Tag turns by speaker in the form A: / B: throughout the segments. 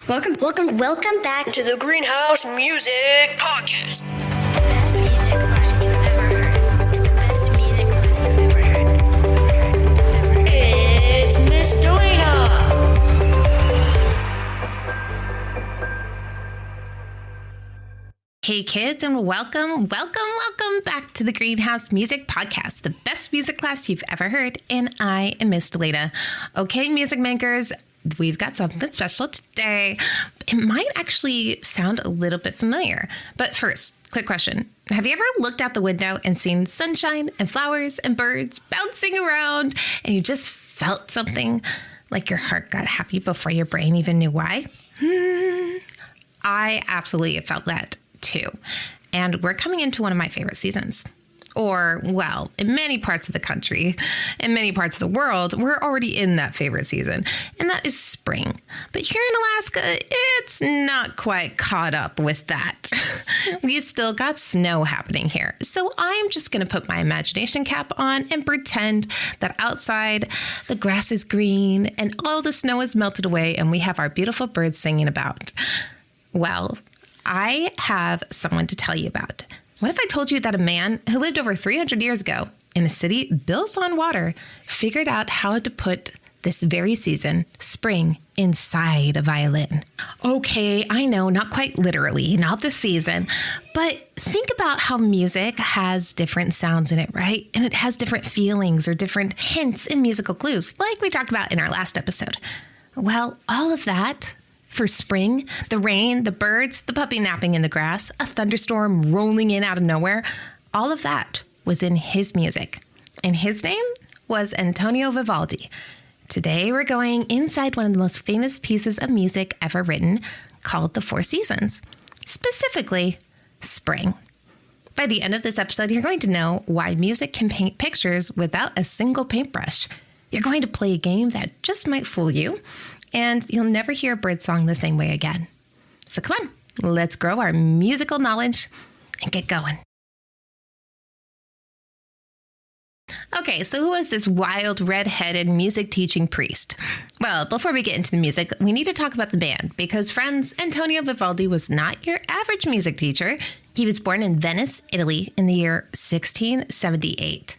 A: Welcome back to the Greenhouse Music Podcast.
B: Best music class you've ever heard. It's the best music class you've ever heard.
A: It's Miss Delana.
C: Hey kids, and welcome back to the Greenhouse Music Podcast, the best music class you've ever heard, and I am Miss Delana. Okay, music makers, we've got something special today. It might actually sound a little bit familiar, but first, quick question. Have you ever looked out the window and seen sunshine and flowers and birds bouncing around, and you just felt something like your heart got happy before your brain even knew why? I absolutely have felt that too. And we're coming into one of my favorite seasons. Or, well, in many parts of the country, in many parts of the world, we're already in that favorite season, and that is spring. But here in Alaska, it's not quite caught up with that. We've still got snow happening here. So I'm just going to put my imagination cap on and pretend that outside the grass is green and all the snow is melted away and we have our beautiful birds singing about. Well, I have someone to tell you about. What if I told you that a man who lived over 300 years ago in a city built on water figured out how to put this very season, spring, inside a violin? Okay, I know, not quite literally, not the season, but think about how music has different sounds in it, right? And it has different feelings or different hints and musical clues, like we talked about in our last episode. Well, all of that for spring, the rain, the birds, the puppy napping in the grass, a thunderstorm rolling in out of nowhere, all of that was in his music. And his name was Antonio Vivaldi. Today we're going inside one of the most famous pieces of music ever written, called The Four Seasons, specifically spring. By the end of this episode, you're going to know why music can paint pictures without a single paintbrush. You're going to play a game that just might fool you, and you'll never hear a bird song the same way again. So come on, let's grow our musical knowledge and get going. Okay, so who is this wild, red-headed music teaching priest? Well, before we get into the music, we need to talk about the band, because friends, Antonio Vivaldi was not your average music teacher. He was born in Venice, Italy in the year 1678.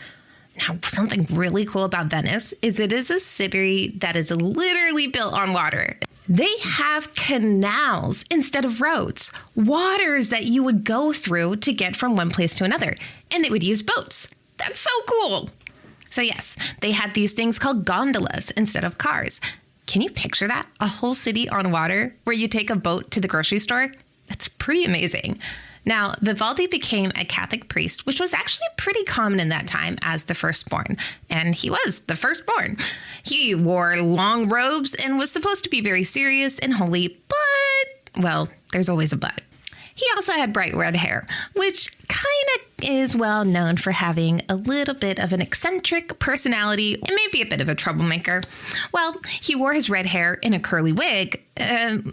C: Now, something really cool about Venice is it is a city that is literally built on water. They have canals instead of roads, waters that you would go through to get from one place to another, and they would use boats. That's so cool. So yes, they had these things called gondolas instead of cars. Can you picture that? A whole city on water where you take a boat to the grocery store? That's pretty amazing. Now, Vivaldi became a Catholic priest, which was actually pretty common in that time as the firstborn. And he was the firstborn. He wore long robes and was supposed to be very serious and holy, but, well, there's always a but. He also had bright red hair, which kind of is well known for having a little bit of an eccentric personality and maybe a bit of a troublemaker. Well, he wore his red hair in a curly wig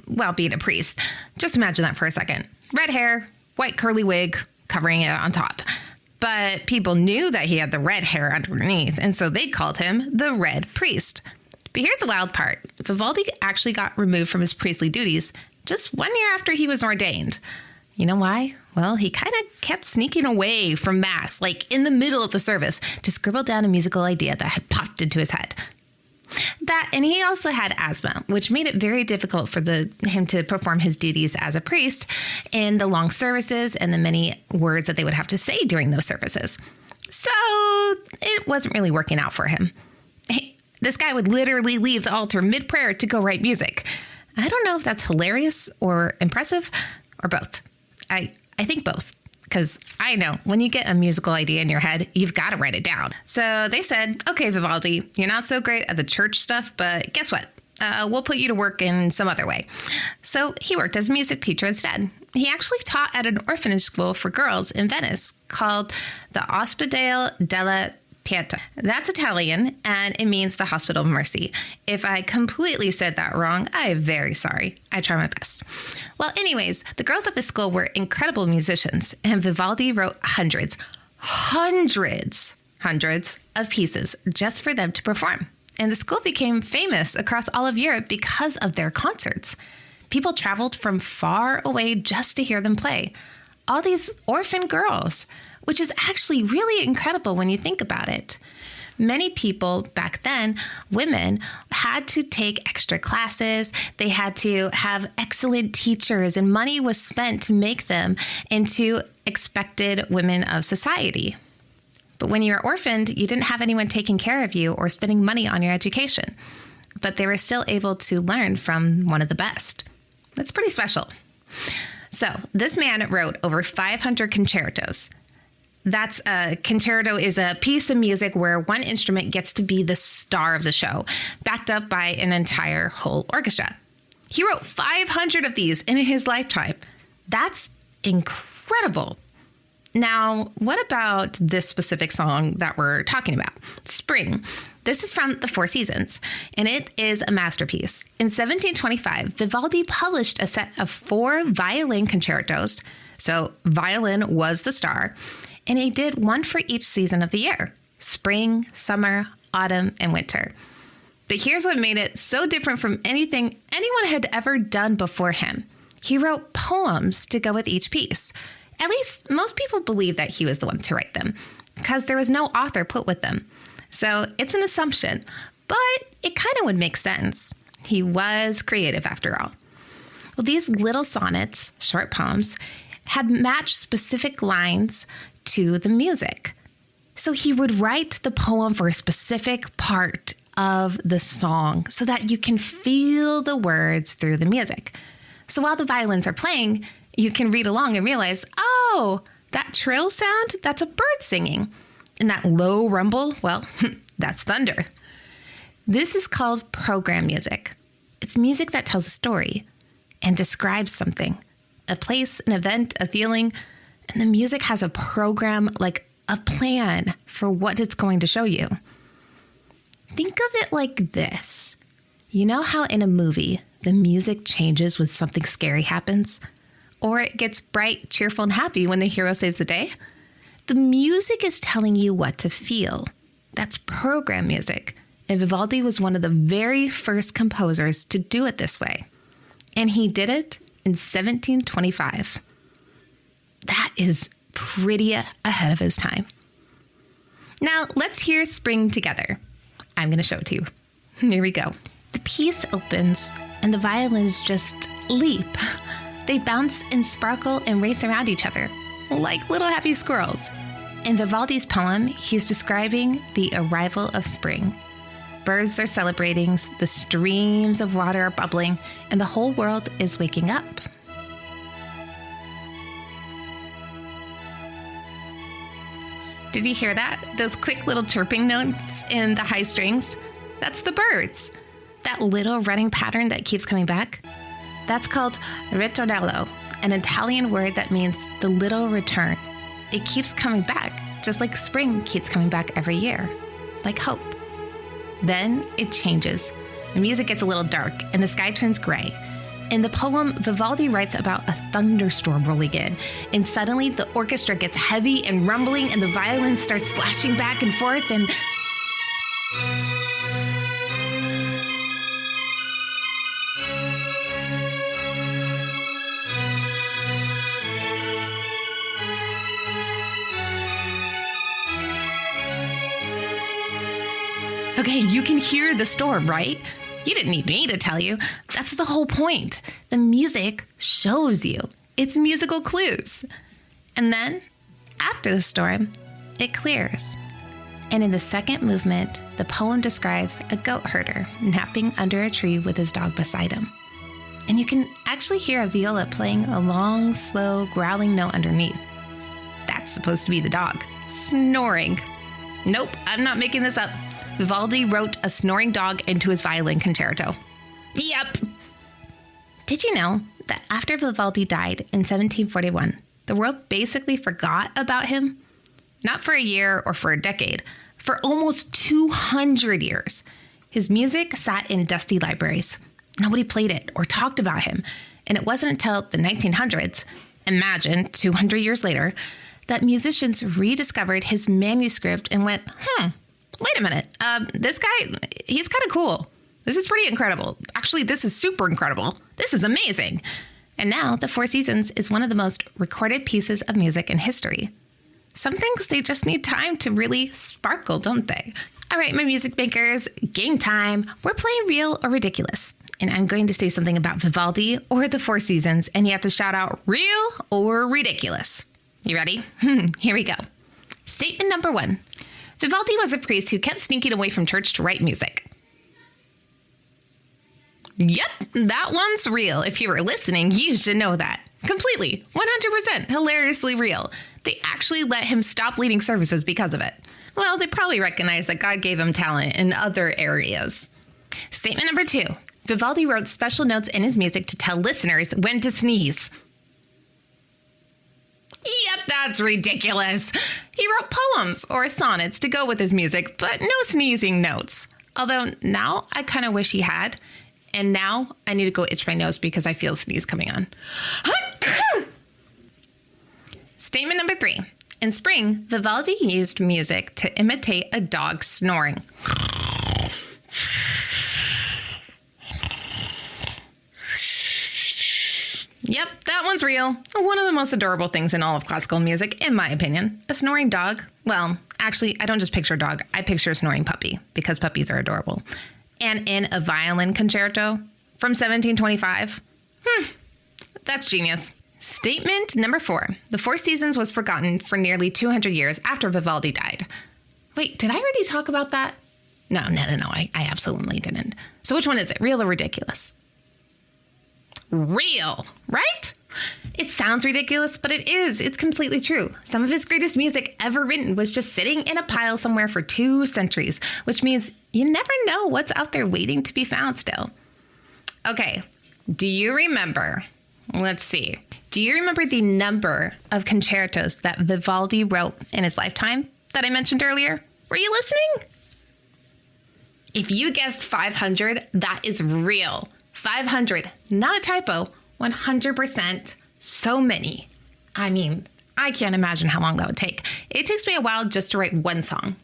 C: while being a priest. Just imagine that for a second. Red hair, white curly wig, covering it on top. But people knew that he had the red hair underneath, and so they called him the Red Priest. But here's the wild part. Vivaldi actually got removed from his priestly duties just 1 year after he was ordained. You know why? Well, he kind of kept sneaking away from Mass, like in the middle of the service, to scribble down a musical idea that had popped into his head. That, and he also had asthma, which made it very difficult for him to perform his duties as a priest in the long services and the many words that they would have to say during those services. So it wasn't really working out for him. This guy would literally leave the altar mid-prayer to go write music. I don't know if that's hilarious or impressive or both. I think both. Because I know when you get a musical idea in your head, you've got to write it down. So they said, okay, Vivaldi, you're not so great at the church stuff, but guess what? We'll put you to work in some other way. So he worked as a music teacher instead. He actually taught at an orphanage school for girls in Venice called the Ospedale della Pietà. That's Italian, and it means the Hospital of Mercy. If I completely said that wrong, I am very sorry. I try my best. Well, anyways, the girls at the school were incredible musicians, and Vivaldi wrote hundreds of pieces just for them to perform. And the school became famous across all of Europe because of their concerts. People traveled from far away just to hear them play. All these orphan girls, which is actually really incredible when you think about it. Many people back then, women, had to take extra classes. They had to have excellent teachers, and money was spent to make them into expected women of society. But when you were orphaned, you didn't have anyone taking care of you or spending money on your education. But they were still able to learn from one of the best. That's pretty special. So this man wrote over 500 concertos. That's a concerto is a piece of music where one instrument gets to be the star of the show, backed up by an entire whole orchestra. He wrote 500 of these in his lifetime. That's incredible. Now, what about this specific song that we're talking about? Spring. This is from The Four Seasons, and it is a masterpiece. In 1725, Vivaldi published a set of 4 violin concertos. So violin was the star. And he did one for each season of the year: spring, summer, autumn, and winter. But here's what made it so different from anything anyone had ever done before him. He wrote poems to go with each piece. At least most people believe that he was the one to write them, because there was no author put with them. So it's an assumption, but it kind of would make sense. He was creative after all. Well, these little sonnets, short poems, had matched specific lines to the music. So he would write the poem for a specific part of the song so that you can feel the words through the music. So while the violins are playing, you can read along and realize, oh, that trill sound, that's a bird singing. And that low rumble, well, that's thunder. This is called program music. It's music that tells a story and describes something, a place, an event, a feeling. And the music has a program, like a plan for what it's going to show you. Think of it like this. You know how in a movie, the music changes when something scary happens? Or it gets bright, cheerful, and happy when the hero saves the day? The music is telling you what to feel. That's program music. And Vivaldi was one of the very first composers to do it this way. And he did it in 1725. That is pretty ahead of his time. Now, let's hear Spring together. I'm going to show it to you. Here we go. The piece opens and the violins just leap. They bounce and sparkle and race around each other like little happy squirrels. In Vivaldi's poem, he's describing the arrival of spring. Birds are celebrating, the streams of water are bubbling, and the whole world is waking up. Did you hear that? Those quick little chirping notes in the high strings? That's the birds. That little running pattern that keeps coming back? That's called ritornello, an Italian word that means the little return. It keeps coming back, just like spring keeps coming back every year, like hope. Then it changes. The music gets a little dark and the sky turns gray. In the poem, Vivaldi writes about a thunderstorm rolling in, and suddenly the orchestra gets heavy and rumbling and the violin starts slashing back and forth and... Okay, you can hear the storm, right? You didn't need me to tell you. That's the whole point. The music shows you. It's musical clues. And then, after the storm, it clears. And in the second movement, the poem describes a goat herder napping under a tree with his dog beside him. And you can actually hear a viola playing a long, slow, growling note underneath. That's supposed to be the dog, snoring. Nope, I'm not making this up. Vivaldi wrote a snoring dog into his violin concerto. Yep. Did you know that after Vivaldi died in 1741, the world basically forgot about him? Not for a year or for a decade, for almost 200 years. His music sat in dusty libraries. Nobody played it or talked about him. And it wasn't until the 1900s, imagine 200 years later, that musicians rediscovered his manuscript and went, wait a minute, this guy, he's kind of cool. This is pretty incredible. Actually, this is super incredible. This is amazing. And now, The Four Seasons is one of the most recorded pieces of music in history. Some things, they just need time to really sparkle, don't they? All right, my music makers, game time. We're playing real or ridiculous. And I'm going to say something about Vivaldi or The Four Seasons, and you have to shout out real or ridiculous. You ready? Here we go. Statement number 1. Vivaldi was a priest who kept sneaking away from church to write music. Yep, that one's real. If you were listening, you should know that. Completely, 100%, hilariously real. They actually let him stop leading services because of it. Well, they probably recognize that God gave him talent in other areas. Statement number 2. Vivaldi wrote special notes in his music to tell listeners when to sneeze. Yep, that's ridiculous. He wrote poems or sonnets to go with his music, but no sneezing notes. Although now I kind of wish he had. And now I need to go itch my nose because I feel a sneeze coming on. Statement number 3. In spring, Vivaldi used music to imitate a dog snoring. Yep, that one's real. One of the most adorable things in all of classical music, in my opinion. A snoring dog. Well, actually, I don't just picture a dog. I picture a snoring puppy because puppies are adorable. And in a violin concerto from 1725. That's genius. Statement number 4. The Four Seasons was forgotten for nearly 200 years after Vivaldi died. Wait, did I already talk about that? No, I absolutely didn't. So which one is it? Real or ridiculous? Real, right? It sounds ridiculous, but it is. It's completely true. Some of his greatest music ever written was just sitting in a pile somewhere for 2 centuries, which means you never know what's out there waiting to be found still. Okay, do you remember? Let's see. Do you remember the number of concertos that Vivaldi wrote in his lifetime that I mentioned earlier? Were you listening? If you guessed 500, that is real. 500, not a typo, 100%, so many. I mean, I can't imagine how long that would take. It takes me a while just to write one song.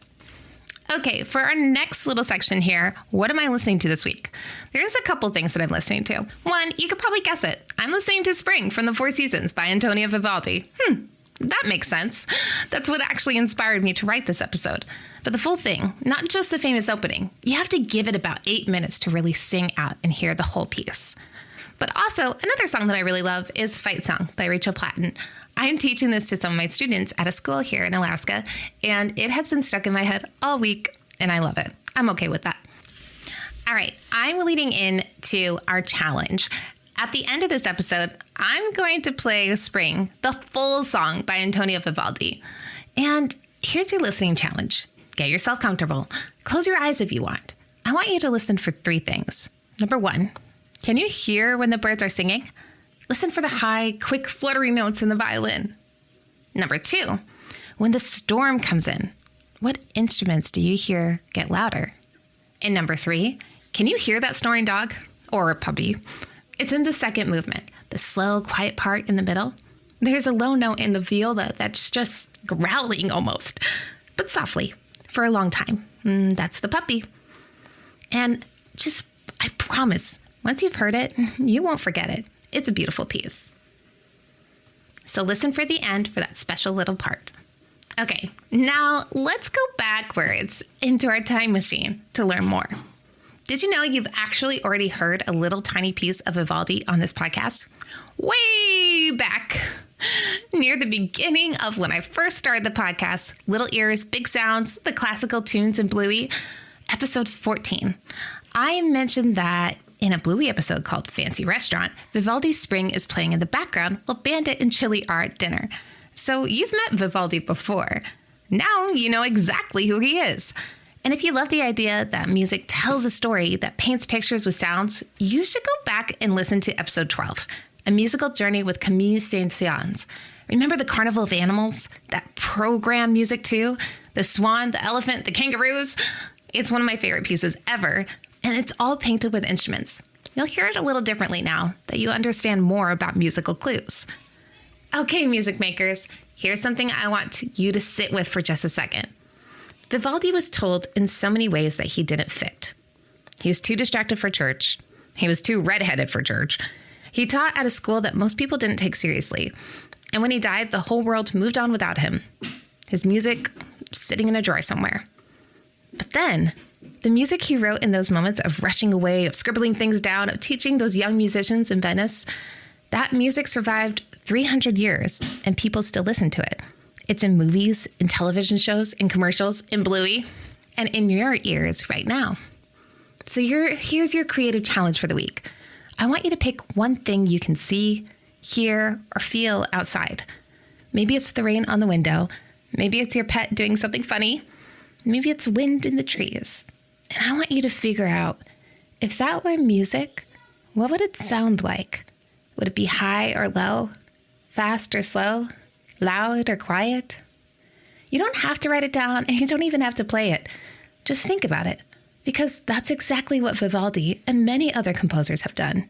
C: Okay, for our next little section here, what am I listening to this week? There's a couple things that I'm listening to. One, you could probably guess it. I'm listening to Spring from The Four Seasons by Antonio Vivaldi. That makes sense. That's what actually inspired me to write this episode. But the full thing, not just the famous opening, you have to give it about 8 minutes to really sing out and hear the whole piece. But also, another song that I really love is Fight Song by Rachel Platten. I'm teaching this to some of my students at a school here in Alaska, and it has been stuck in my head all week, and I love it. I'm okay with that. All right, I'm leading into our challenge. At the end of this episode, I'm going to play Spring, the full song by Antonio Vivaldi. And here's your listening challenge. Get yourself comfortable. Close your eyes if you want. I want you to listen for 3 things. Number 1, can you hear when the birds are singing? Listen for the high, quick, fluttering notes in the violin. Number 2, when the storm comes in, what instruments do you hear get louder? And number 3, can you hear that snoring dog or a puppy? It's in the second movement, the slow, quiet part in the middle. There's a low note in the viola that's just growling almost, but softly for a long time. That's the puppy. And I promise, once you've heard it, you won't forget it. It's a beautiful piece. So listen for the end for that special little part. Okay, now let's go backwards into our time machine to learn more. Did you know you've actually already heard a little tiny piece of Vivaldi on this podcast? Way back, near the beginning of when I first started the podcast, Little Ears, Big Sounds, the classical tunes in Bluey, episode 14. I mentioned that in a Bluey episode called Fancy Restaurant, Vivaldi's Spring is playing in the background while Bandit and Chili are at dinner. So you've met Vivaldi before. Now you know exactly who he is. And if you love the idea that music tells a story that paints pictures with sounds, you should go back and listen to episode 12, A Musical Journey with Camille Saint-Saëns. Remember the Carnival of Animals? That program music too? The swan, the elephant, the kangaroos? It's one of my favorite pieces ever, and it's all painted with instruments. You'll hear it a little differently now that you understand more about musical clues. Okay, music makers, here's something I want you to sit with for just a second. Vivaldi was told in so many ways that he didn't fit. He was too distracted for church. He was too redheaded for church. He taught at a school that most people didn't take seriously. And when he died, the whole world moved on without him. His music sitting in a drawer somewhere. But then, the music he wrote in those moments of rushing away, of scribbling things down, of teaching those young musicians in Venice, that music survived 300 years, and people still listen to it. It's in movies, in television shows, in commercials, in Bluey, and in your ears right now. So here's your creative challenge for the week. I want you to pick one thing you can see, hear, or feel outside. Maybe it's the rain on the window. Maybe it's your pet doing something funny. Maybe it's wind in the trees. And I want you to figure out, if that were music, what would it sound like? Would it be high or low? Fast or slow? Loud or quiet? You don't have to write it down, and you don't even have to play it. Just think about it, because that's exactly what Vivaldi and many other composers have done.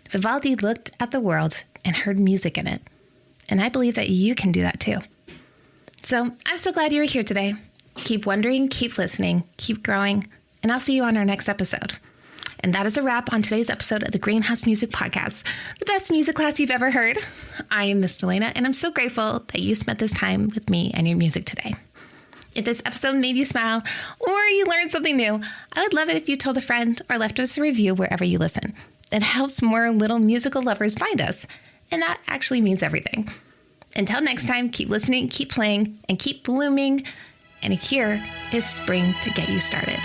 C: Vivaldi looked at the world and heard music in it. And I believe that you can do that too. So I'm so glad you were here today. Keep wondering, keep listening, keep growing, and I'll see you on our next episode. And that is a wrap on today's episode of the Greenhouse Music Podcast, the best music class you've ever heard. I am Miss Delana, and I'm so grateful that you spent this time with me and your music today. If this episode made you smile or you learned something new, I would love it if you told a friend or left us a review wherever you listen. That helps more little musical lovers find us, and that actually means everything. Until next time, keep listening, keep playing, and keep blooming. And here is spring to get you started.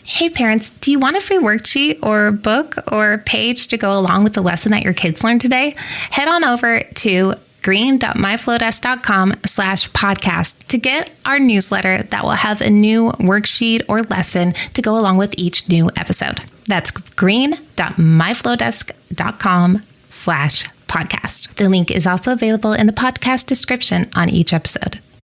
C: Hey parents, do you want a free worksheet or book or page to go along with the lesson that your kids learned today? Head on over to green.myflowdesk.com/podcast to get our newsletter that will have a new worksheet or lesson to go along with each new episode. That's green.myflowdesk.com/podcast. The link is also available in the podcast description on each episode.